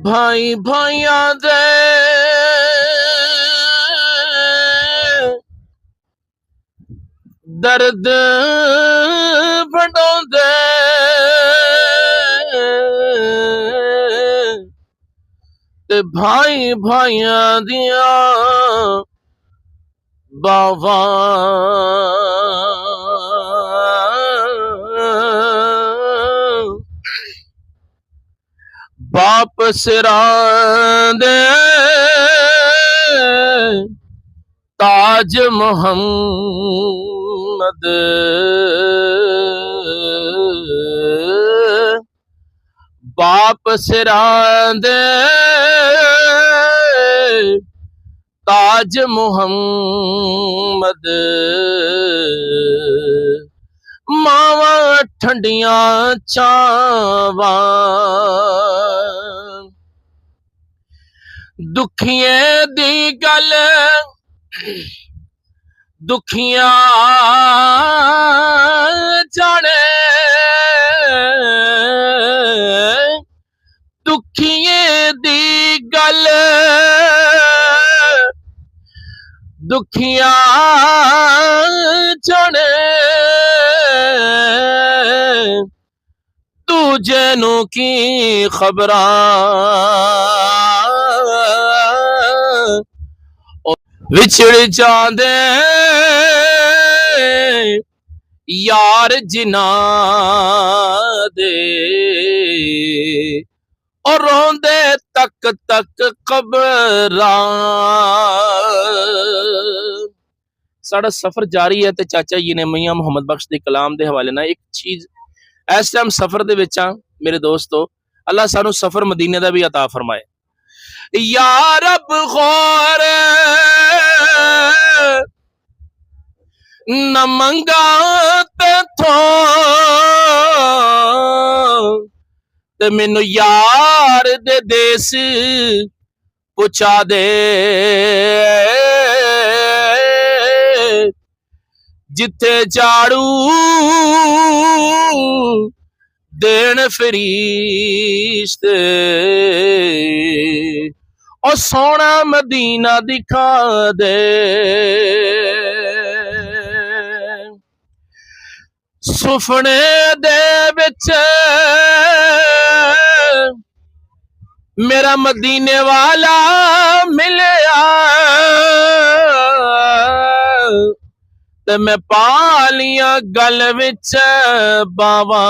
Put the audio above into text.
भाई भाइयां दे दर्द वंडाउंदे ते भाई भाइयां दियां बावां बाप सिरां दे ताज मोहम्मद बाप सिरां दे ताज मोहम्मद मावा ठंडियां चावां दुखियां दी गल दुखियां जाने दुखियां दी गल दुखियां जाने दूजे नू की खबरां विछड़ जांदे यार जिन्ना दे और रोंदे तक तक कबरां। साड़ा सफर जारी है ते चाचा जी ने मियां मुहम्मद बख्श दे कलाम दे हवाले नाल एक चीज इस टाइम सफर दे विच आ मेरे दोस्तों, अल्लाह सानू सफर मदीने दा भी अता फरमाए। या रब गौर न मंगा ते मैनू यार दे देस पुछा दे जिथे झाड़ू देन फरिश्ते और सोना मदीना दिखा दे। सुफने दे विच मेरा मदीने वाला मिलया ते मैं पालियां गल विच बावां